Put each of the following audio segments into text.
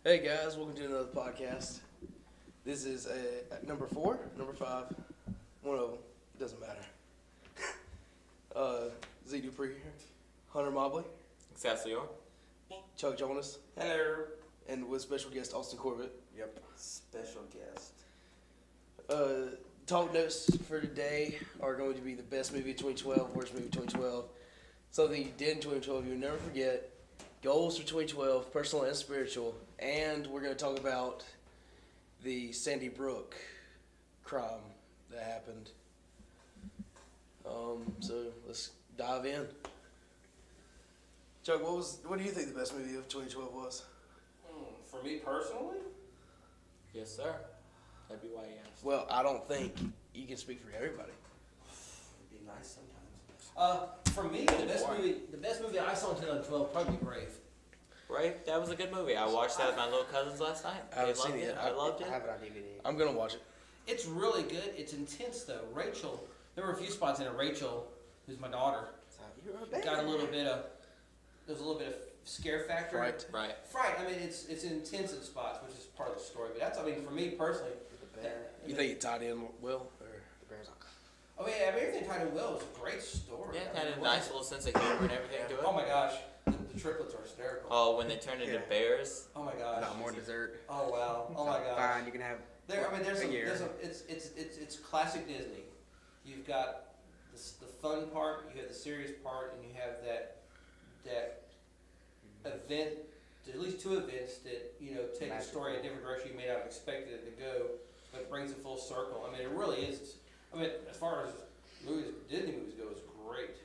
Hey guys, welcome to another podcast. This is number 4, number 5, one of them. It doesn't matter. Z Dupree here, Hunter Mobley, Excelsior. Chuck Jonas, Hello. and with special guest Austin Corbett. Yep. Special guest. Talk notes for today are going to be the best movie of 2012, worst movie of 2012, something you did in 2012 you'll never forget, goals for 2012, personal and spiritual, and we're going to talk about the Sandy Brook crime that happened. So let's dive in. Chuck, what do you think the best movie of 2012 was? For me personally? Yes, sir. That'd be why you asked. Well, I don't think you can speak for everybody. It'd be nice sometimes. For me, the best movie I saw in 2012 probably Brave. Brave? That was a good movie. I watched that with my little cousins last night. I haven't seen it yet. I loved it. I have it on DVD. I'm going to watch it. It's really good. It's intense though. Rachel, there were a few spots in it. Rachel, who's my daughter, got a little bit of. There was a little bit of scare factor. Right. Right. Fright. I mean, it's intense in spots, which is part of the story. But that's, I mean, for me personally. You think it tied in well? Or? The bear's on. Oh yeah, I mean, everything tied in well. It was a great story. Yeah, it I had mean, a nice little sense of humor and everything to it. Oh my gosh, the triplets are hysterical. Oh, when they turned into bears. Oh my gosh. Not more dessert. Oh wow. Oh my gosh. Fine, you can have. It's classic Disney. You've got the fun part, you have the serious part, and you have that event, at least two events that take the story in a different direction you may not have expected it to go, but it brings it full circle. I mean, it really is. I mean, as far as Disney movies go, it's great.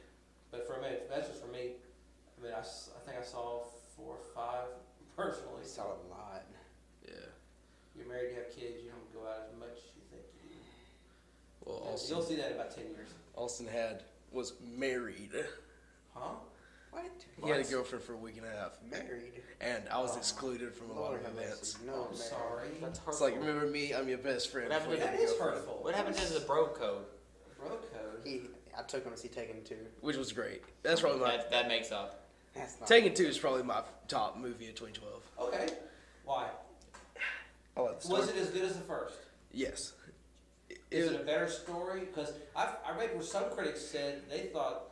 But for me, that's just for me. I mean, I think I saw 4 or 5 personally. We saw it a lot. Yeah. You're married, you have kids, you don't go out as much as you think you do. Well, You'll see that in about 10 years. Austin was married. Huh? What? He had a girlfriend for a week and a half. Married. And I was excluded from a lot of events. No, I'm sorry. That's hurtful. It's like, remember me? I'm your best friend. What happened before to you That had a is girlfriend. hurtful. What happened to the bro code? Bro code. I took him to see Taken 2. Which was great. That's probably my... That makes up. That's not. Taken 2 is probably my top movie of 2012. Okay. Why? I like the story. Was it as good as the first? Yes. Is it a better story? Because I read where some critics said they thought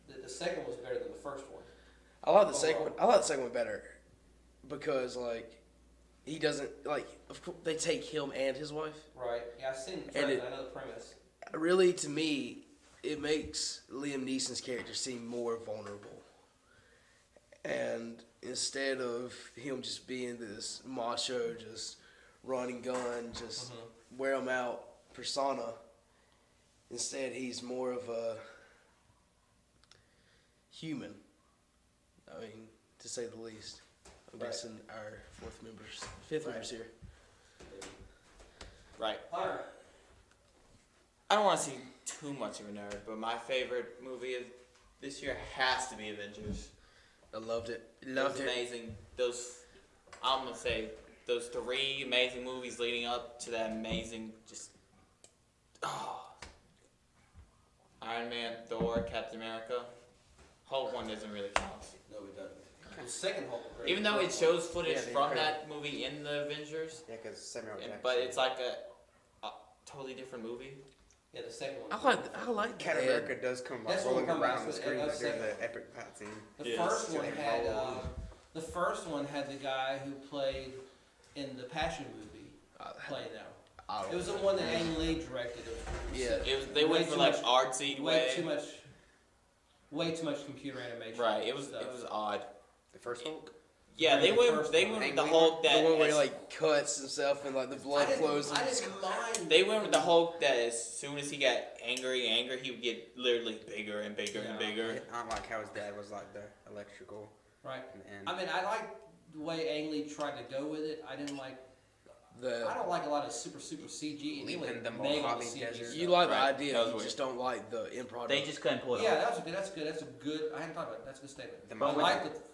that the second was better than the first one. I like the second one. I like the second one better because, like, he doesn't, like, of course, they take him and his wife. Right. Yeah, I've seen the And trailer. I know the premise. Really, to me, it makes Liam Neeson's character seem more vulnerable. And instead of him just being this macho, just run and gun, just wear him out persona, instead he's more of a human. I mean, to say the least. I'm guessing our fifth member's here. Right. Hunter. I don't want to seem too much of a nerd, but my favorite movie of this year has to be Avengers. I loved it. It was amazing. I'm gonna say those 3 amazing movies leading up to that amazing, Iron Man, Thor, Captain America. Hulk one doesn't really count. No, it doesn't. The second Hulk. Even though it shows footage Yeah, from that movie in the Avengers, Yeah, because Samuel Jackson. but it's like a totally different movie. Yeah, the second one. I like Captain that. America does come That's rolling what we're around talking the about, screen that's during second. the epic fight scene. The Yes. first one had Oh. the first one had the guy who played in the Passion movie playing now. I don't It was the know. one that Ang Lee directed. Yeah. They Way went for too like much- artsy Way too way. much computer animation. Right. It was stuff. odd. The first Hulk? Yeah, they The went first with one. the Hulk that The one where he as- like cuts himself and like the blood flows. I didn't mind. they went with the Hulk that as soon as he got angry, he would get literally bigger and bigger and Yeah. bigger. I don't like how his dad was like the electrical. Right. And I mean, I like the way Ang Lee tried to go with it. I didn't like. I The don't like a lot of super CG and Leaving even the mega Mojave CG Desert. stuff. you like Right. the idea, That was you weird. just don't like the end product. They just couldn't pull it Yeah, off. that was good. That's a good. I hadn't thought about it. That's a good statement. The But I moment-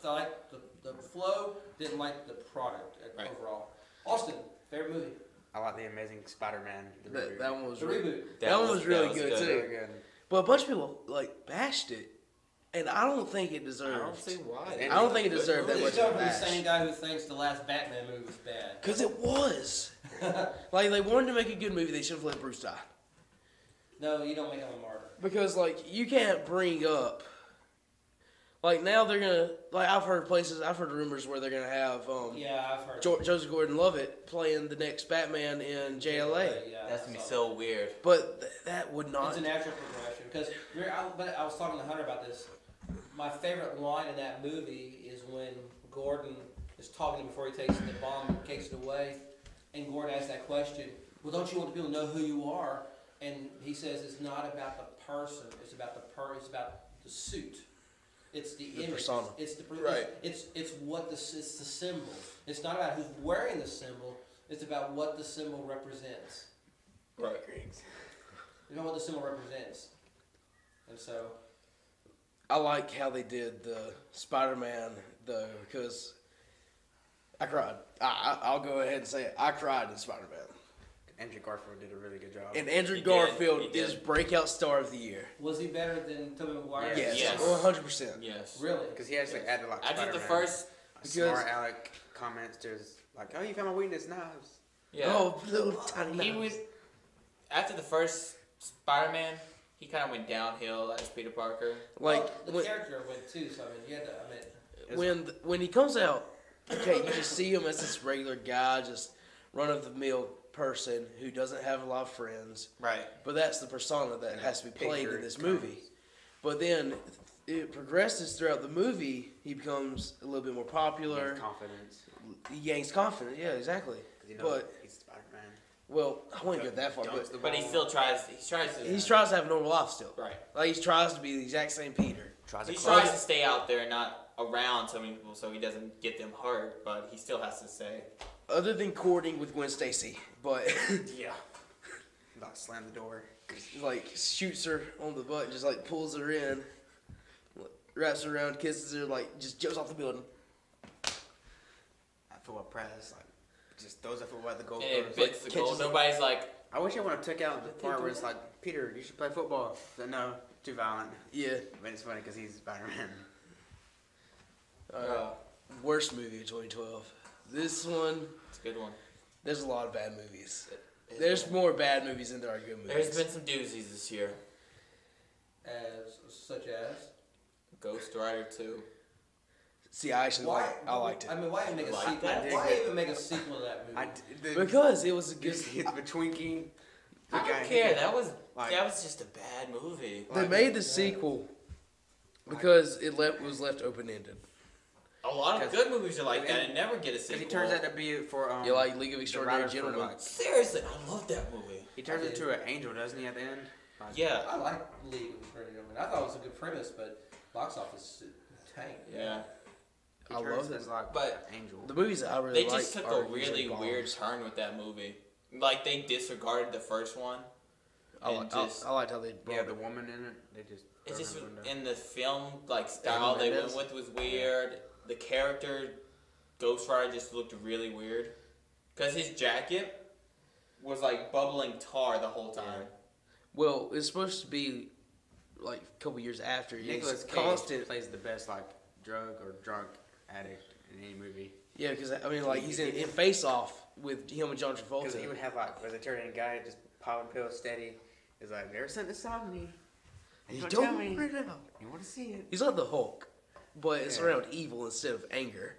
like the flow. Didn't like the product Right. overall. Austin, favorite movie. I like the Amazing Spider-Man. The reboot. that one was The really, reboot. that one was really good Very too. good. But a bunch of people like bashed it, And I don't think it I deserved. don't see why. I don't think it deserved that much It's of a coming from the bash. same guy who thinks the last Batman movie was bad. Because it was. Like, they wanted to make a good movie, they should have let Bruce die. No, you don't make him a martyr. Because, like, you can't bring up. Like, now they're gonna. Like, I've heard rumors where they're gonna have Yeah, I've heard. Joseph Gordon-Levitt playing the next Batman in JLA. Yeah, That's gonna be so. so weird. But that would not. It's a natural progression. Because I was talking to Hunter about this. My favorite line in that movie is when Gordon is talking to him before he takes the bomb and takes it away, and Gordon asks that question. Well, don't you want people to know who you are? And he says it's not about the person. It's about It's about the suit. It's the image. persona. It's the Right. It's what it's the symbol. It's not about who's wearing the symbol. It's about what the symbol represents. Right. You know what the symbol represents. And so. I like how they did the Spider-Man, though, because I cried. I'll go ahead and say it. I cried in Spider-Man. Andrew Garfield did a really good job. And Andrew He did. Garfield He did. is breakout star of the year. Was he better than Tobey Maguire? Yes, Yes. 100%. Yes. Really? Because he actually added like After the Spider-Man, first, smart aleck comments to his, like, oh, you found my weakness, knives. yeah. Oh, little tiny He knives. was after the first Spider-Man. He kind of went downhill as Peter Parker. Like, Well, the when, character went too. So I mean, you had to. I mean, when he comes out, okay, you just see him as this regular guy, just run-of-the-mill person who doesn't have a lot of friends. Right. But that's the persona that has to be played Picture in this comes. movie. But then it progresses throughout the movie. He becomes a little bit more popular. Gains confidence. He gains confidence. Yeah, exactly. 'Cause you know But he's Spider-Man. well, I wouldn't go that far. Dunks But the But he ball. still tries. He tries to. he tries to have a normal life still. Right. Like he tries to be the exact same Peter. Tries He to tries to stay out there and not around so many people, so he doesn't get them hurt. But he still has to say. Other than courting with Gwen Stacy, but Yeah. like slam the door. like shoots her on the butt, and just like pulls her in, wraps her around, kisses her, like just jumps off the building. At football practice, like just throws a football at the goal. And it bits the goal. catches it. Nobody's like. I wish I would have took out the part where it's like, Peter, you should play football. But no, too violent. Yeah. But it's funny because he's Spider-Man. Worst movie of 2012. This one, It's a good one. there's a lot of bad movies. It's There's been- more bad movies than there are good movies. There's been some doozies this year. such as. Ghost Rider 2. See, I actually I liked it. I mean, why even make a Like sequel? that? Why even make a sequel to that movie? Because it was a good. Just hit the Twinkie. The I guy don't care. hit- That was like- just a bad movie. They made the sequel because it was left open ended. A lot of good movies are like and- that and never get a Because sequel. he turns out to be for You like League of the Extraordinary writer for, Gentlemen? like, Seriously, I love that movie. he turns I did. into an angel, doesn't he? At the end. Like, Yeah. I like League of Extraordinary Gentlemen. I thought it was a good premise, but box office tanked. Yeah. He I turns love it. as like But an angel. The movies that I really They like just took are a really usually weird bombs. turn with that movie. Like they disregarded the first one. I and liked how they brought Yeah, it. the woman in it. They just. It's throw just her in the window. in the film like style they went Mendes? with was weird. The character Ghost Rider just looked really weird. Cause his jacket was like bubbling tar the whole time. Well, it's supposed to be like a couple years after. Nicolas It's Cage constant. plays the best like drug or drunk addict in any movie. Yeah, because I mean, like he's in Face Off with him and John Because he Travolta. would have like vegetarian guy just popping pills steady. He's like, there's something inside me. You Don't don't tell me. bring it out. You want to see it? He's like the Hulk, but it's Yeah. around evil instead of anger.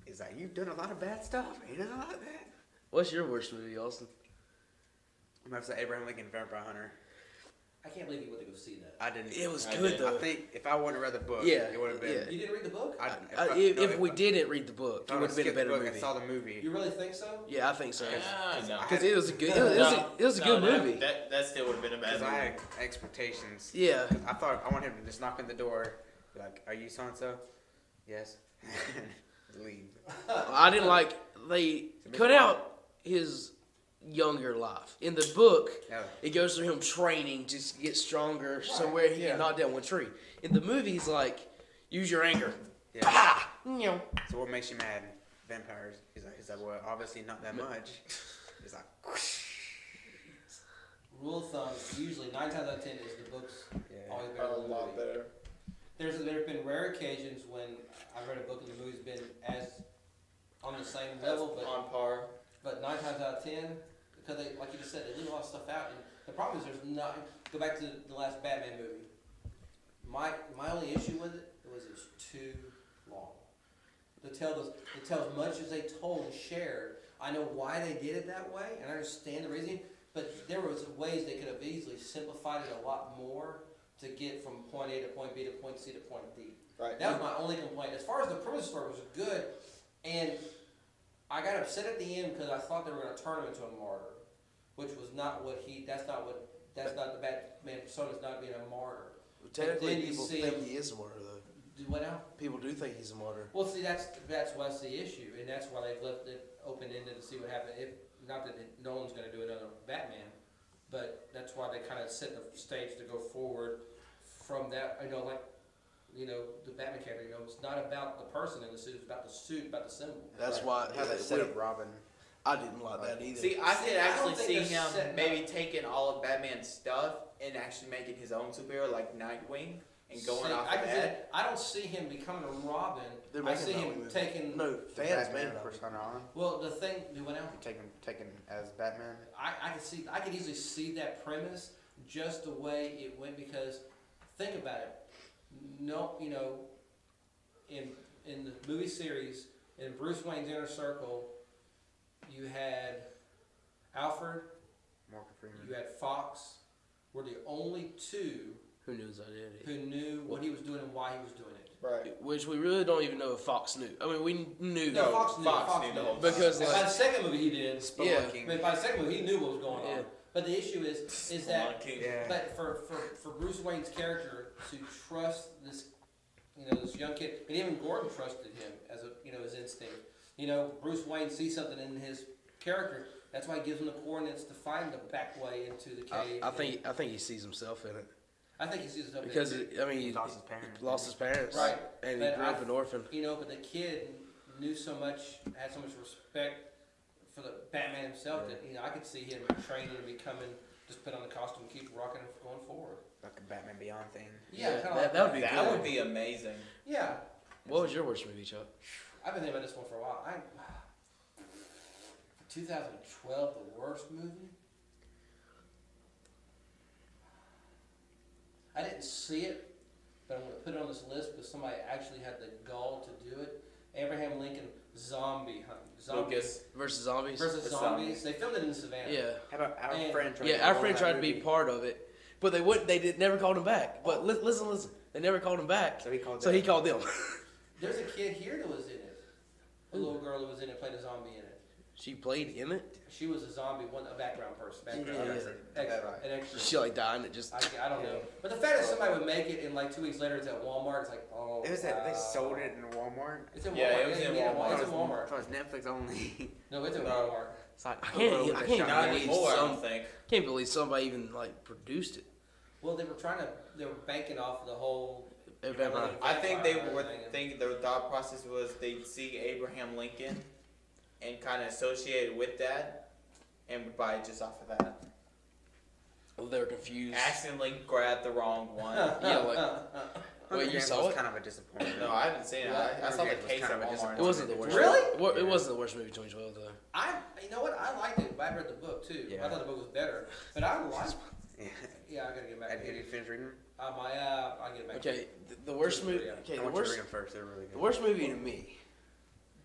He's like, you've done a lot of bad stuff. He doesn't like that. What's your worst movie, Austin? I'm gonna have to say Abraham Lincoln Vampire Hunter. I can't believe you went to go see that. I didn't. It was I good did. though. I think if I would have read the book, Yeah, it would have been. yeah. You didn't read the book? If we didn't read the book, if it I would have been a skipped the better book movie. and saw the movie. You really think so? Yeah, I think so. No. Because it was a good. It was a No, good movie. That still would have been a bad Because I movie. had expectations. Yeah. 'Cause I thought I wanted him to just knock on the door, be like, "Are you so and so?" Yes. Leave. I didn't like they cut out his younger life. In the book, Yeah. it goes through him training to get stronger, so Right, where he yeah. can knock down one tree. In the movie, he's like, use your anger. Yeah. Ah! You know. So what makes you mad? Vampires. He's like, well, obviously not that much. He's like, whoosh. Rule of thumb, usually 9 times out of 10 is the books Yeah. always better than the movie. better. there have been rare occasions when I've read a book and the movie's been as on the same level, but on par. But 9 times out of 10, because they, like you just said, they leave a lot of stuff out. And the problem is there's not. Go back to the last Batman movie. My only issue with it was it's too long. To tell as much as they told and shared. I know why they did it that way, and I understand the reasoning. But there was ways they could have easily simplified it a lot more to get from point A to point B to point C to point D. Right. That was my only complaint. As far as the premise story was good, and I got upset at the end because I thought they were going to turn him into a martyr, which was not what he. That's not the Batman persona. Is not being a martyr. Well, technically, then you people see think him- he is a martyr, though. What now? People do think he's a martyr. Well, see, that's what's the issue, and that's why they've left it open ended to see what happens. If not that Nolan's going to do another Batman, but that's why they kind of set the stage to go forward from that. The Batman character. It's not about the person in the suit; it's about the suit, about the symbol. That's why. How they set up Robin. I didn't like that either. See, I could I actually don't think see they're him setting maybe taking all of Batman's stuff and actually making his own superhero like Nightwing and going See, off I of can see that. I don't see him becoming a Robin. They're I making see that him movie. taking. No, fans Batman made it. persona on. Well, the thing. Do what now? Taken as Batman. I could easily see that premise just the way it went because think about it. No, in the movie series, in Bruce Wayne's Inner Circle, you had Alfred, Morgan Freeman. you had Fox, were the only two Who knew his identity? who knew what he was doing and why he was doing it. Right. Which we really don't even know if Fox knew. I mean, we knew. No, Fox knew. Fox knew the whole time. Because, And by the second movie, he did. Yeah. I mean, by the second movie, he knew what was going on. Yeah. But the issue is that. Spelunking. Yeah. But for Bruce Wayne's character to trust this, this young kid, and even Gordon trusted him as his instinct. Bruce Wayne sees something in his character. That's why he gives him the coordinates to find the back way into the cave. I think he sees himself in it I think he sees himself because in it. he lost his parents. Lost his parents, Right. And But he grew up an orphan. But the kid knew so much, had so much respect for the Batman himself that I could see him training and becoming. Just put on the costume and keep rocking and going forward. Like a Batman Beyond thing. Yeah, kind of that would be That good. would be amazing. Yeah. What was your worst movie, Chuck? I've been thinking about this one for a while. 2012, the worst movie? I didn't see it, but I'm going to put it on this list because somebody actually had the gall to do it. Abraham Lincoln Zombie Hunt. Lucas. Versus zombies. Versus The zombies. zombies. They filmed it in Savannah. Yeah. How about our And- friend? Tried Yeah, to our roll friend that tried to be movie. part of it, but they wouldn't. They never called him back. But listen. They never called him back. So he called. So he called them. There's a kid here that was in it. A little girl that was in it, played a zombie in it. She played in it. She was a zombie, a background person. Background Yeah. person. An extra. She like died and it just. I don't know. But the fact that somebody would make it and like 2 weeks later it's at Walmart, it's like, oh. It was that they sold it in Walmart. It's in Walmart. Yeah, it was in you can get Walmart. It's in Walmart. It was Netflix only. No, it's in No. Walmart. It's like I can't Not believe anymore, I don't think. can't believe somebody even like produced it. Well, they were banking off the whole. Vampire. I think they Vampire were thing. thinking their thought process was they'd see Abraham Lincoln and kind of associate it with that and would buy it just off of that. Well, they were confused. Accidentally grabbed the wrong one. Yeah, like Hunger you Games saw was it? kind of a disappointment. No, I haven't seen it. I saw the Hunger Games was case kind at of a Walmart. it wasn't the worst. Really? It wasn't the worst movie of 2012 though. You know what? I liked it, but I read the book too. Yeah. I thought the book was better, but I liked. Yeah. Yeah, I gotta get back. Have to you it. finished reading them? I'll get back. to Okay, it. the worst movie. Yeah. Okay, I the want you to worst. read them first. They're really good. The worst movie to me.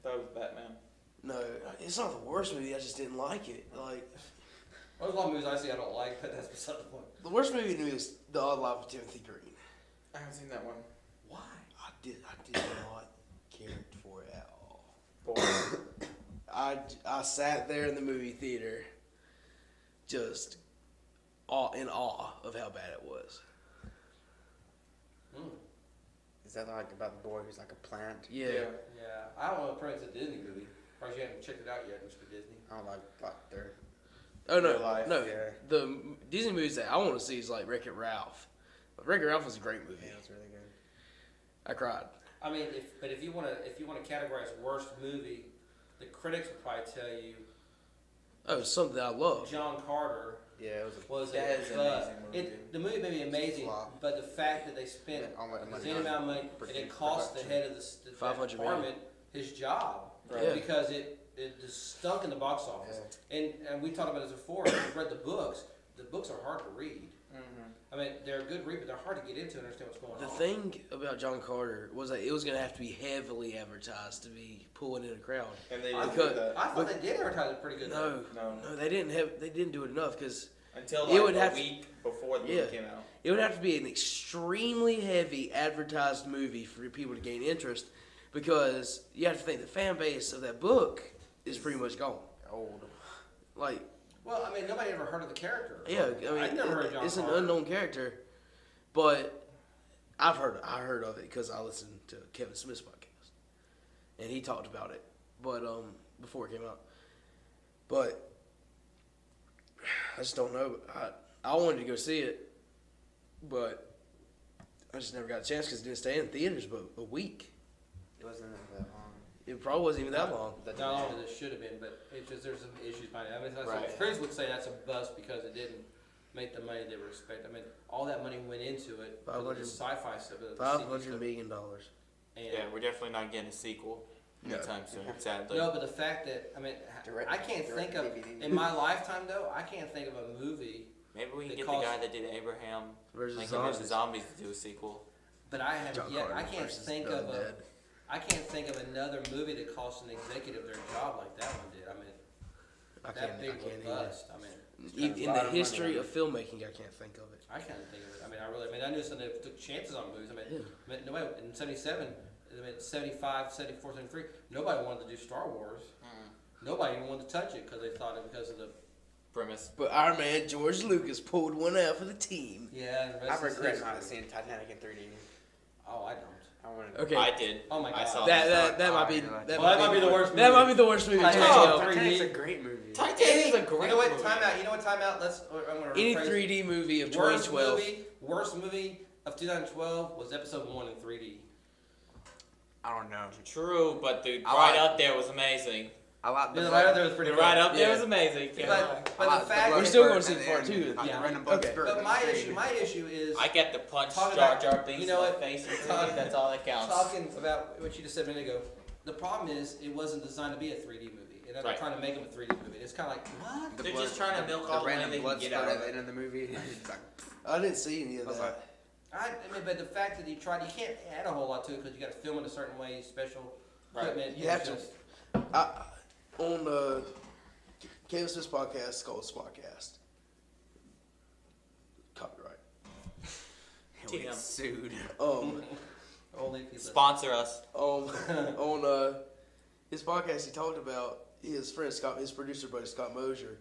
That was Batman. No, it's not the worst movie. I just didn't like it. Like Well, there's a lot of movies I see I don't like, but that's beside the point. the worst movie to me was The Odd Life of Timothy Green. I haven't seen that one. Why? I did not care for it at all. Boy. I sat there in the movie theater, just in awe of how bad it was. Mm. Is that like about the boy who's like a plant? Yeah. Yeah, I don't know if it's a Disney movie. Or you haven't checked it out yet, Mr. Disney. I don't like their. Oh no, Real life, no. yeah. The Disney movies that I want to see is like Wreck-It Ralph. Wreck-It Ralph was a great movie. Yeah, it's really good. I cried. I mean, if you want to categorize worst movie, the critics would probably tell you Oh, it's something I love. John Carter. Yeah, it Was That it? is an But amazing movie. the movie may be amazing, Flop. but the fact that they spent all that a money zany on amount of money and it cost the production. head of the 500 department his job Right. because it just stunk in the box office. And we talked about this before. If you've read the books are hard to read. I mean, they're a good read, but they're hard to get into and understand what's going The on. thing about John Carter was that it was going to have to be heavily advertised to be pulling in a crowd. And they I didn't Because- do that. I thought they did advertise it pretty good. No, No. they didn't do it enough because Until It like would a have- week before the movie Yeah. came out. it would have to be an extremely heavy advertised movie for people to gain interest, because you have to think the fan base of that book is pretty much gone. Old. Like, Well, I mean, nobody ever heard of the character. yeah, I mean, I've never heard of John it's an Carter. unknown character, but I heard of it because I listened to Kevin Smith's podcast, and he talked about it, but before it came out. But I just don't know. I wanted to go see it, but I just never got a chance because it didn't stay in theaters but a week. It wasn't that long. It probably wasn't even that long. Not long as it should have been, but it's just there's some issues behind it. I mean, Right. critics would say that's a bust because it didn't make the money they were expecting. I mean, all that money went into it. For the 500 sci-fi stuff, the $500 stuff. million. And Yeah, we're definitely not getting a sequel anytime soon, sadly. no, but the fact that I can't think of in my lifetime though. I can't think of a movie. Maybe we can It get the costs- guy that did Abraham Versus Lincoln vs. Zombies. Zombies to do a sequel. But I have John yet. Carter I can't versus think the of a. Dead. I can't think of another movie that cost an executive their job like that one did. I mean, I that can't big of a either. bust. I mean. In lot the of money history on of filmmaking, I can't think of it. I can't think of it. I mean, I knew somebody that took chances on movies. Yeah. I mean, nobody in '77, I mean, 75, 74, 73, nobody wanted to do Star Wars. Nobody even wanted to touch it because they thought it because of the Premise. But our man George Lucas pulled one out for the team. yeah. And the I rest is regret history. not seeing Titanic in 3D. Oh, I don't. I wanted. Okay, I did. Oh my I God. saw that might be Well, that that might be the worst That movie. might be the worst movie. Titanic. Check it Oh, out. Titanic's 3D. a great movie. Titanic is a great You know what? movie. Time out. You know what? Time out. I'm gonna Any rephrase. 3D movie of Worst 2012. worst movie of 2012 was Episode 1 in 3D. I don't know. True, but the I ride like- up there was amazing. I like The right up there was pretty The good. ride up there Yeah. was amazing. Can't lie. But the fact, We're still gonna see part 2. Yeah. Random Okay. but my issue is I get the punch Talk Jar about- Jar Binks you know in the what? face. and Talk- that's all that counts. talking about what you just said a minute ago. The problem is it wasn't designed to be a 3D movie, and they're Right. trying to make them a 3D movie. It's kind of like what? They're just trying to milk all the money random they can blood get spurt out at of the it. end of the movie. It's like, I didn't see any of I was that. I mean, but the fact that you can't add a whole lot to it because you got to film it a certain way, special Right. equipment. You have to- On Kevin Smith's podcast, it's called Spotcast. Copyright. we get TM. sued. Only people. Sponsor us. On his podcast, he talked about his friend Scott, his producer buddy Scott Mosier.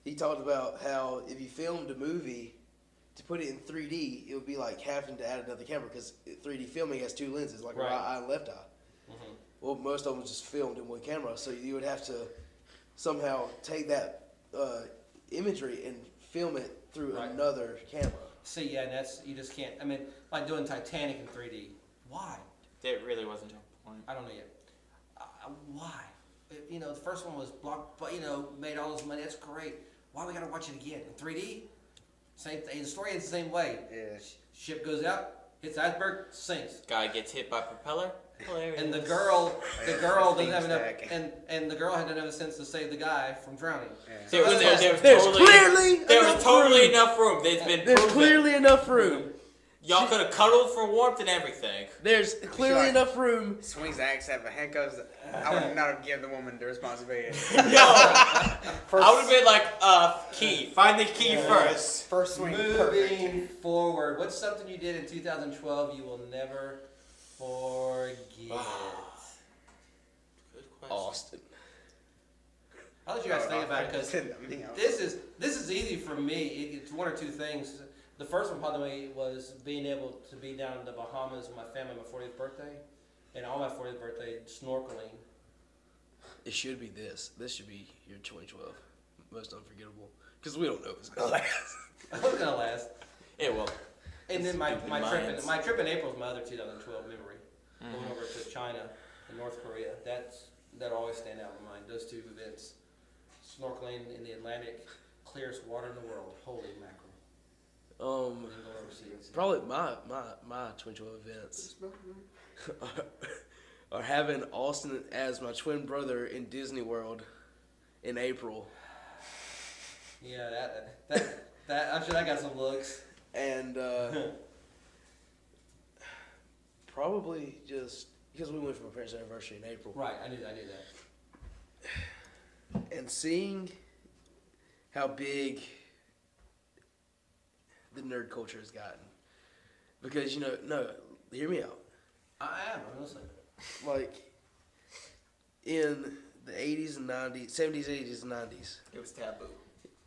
He talked about how if you filmed a movie to put it in 3D, it would be like having to add another camera because 3D filming has two lenses, like Right. a right eye and left eye. Well, most of them was just filmed in one camera, so you would have to somehow take that imagery and film it through Right. another camera. See, yeah, and that's you just can't. I mean, like doing Titanic in 3D. Why? That really wasn't your point. I don't know yet. Why? You know, the first one was blocked, but made all this money. That's great. Why we gotta watch it again in 3D? Same thing. The story ends the same way. Yeah. Ship goes out, hits iceberg, sinks. Guy gets hit by propeller. Hilarious. And the girl doesn't have enough, stack. and the girl had enough sense to save the guy from drowning. Yeah. There was There's totally clearly there was enough totally room. enough room. There's been There's proven. clearly enough room. Y'all could have cuddled for warmth and everything. There's clearly like- enough room. Swings the axe, have handcuffs. I would not have given the woman the responsibility. Yo, I would have been like, key. Find the key first. First swing, perfect. Moving forward, what's something you did in 2012 you will never forget? Good question. Austin. I'll let you guys think about it because You know. this is easy for me. It's one or two things. The first one probably was being able to be down in the Bahamas with my family on my 40th birthday, and on my 40th birthday snorkeling. It should be this. This should be your 2012 most unforgettable because we don't know if it's gonna last. I was gonna last. It will. And then my Stupid trip Mayans. my trip in April is my other 2012 memory. Going over to China and North Korea. That'll always stand out in my mind. Those two events. Snorkeling in the Atlantic clearest water in the world. Holy mackerel. Um, probably my 2012 events are having Austin as my twin brother in Disney World in April. Yeah, that I'm sure that got some looks. And probably just because we went for my parents' anniversary in April. Right, I knew that. And seeing how big the nerd culture has gotten. Because, no, hear me out. I am, I'm listening. Like, in the 80s and 90s, 70s, 80s, and 90s, It was taboo.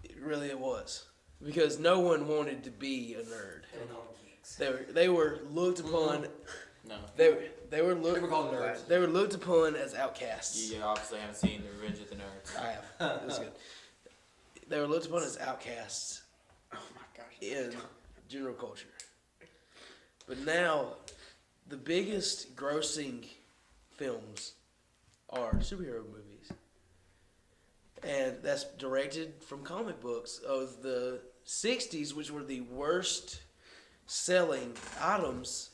it was. Because no one wanted to be a nerd. They were looked upon. No. They were They were called nerds. They were looked upon as outcasts. You obviously haven't seen The Revenge of the Nerds. I have. That's good. They were looked upon as outcasts Oh my gosh. in general culture. But now, the biggest grossing films are superhero movies. And that's directed from comic books of the 60s, which were the worst selling items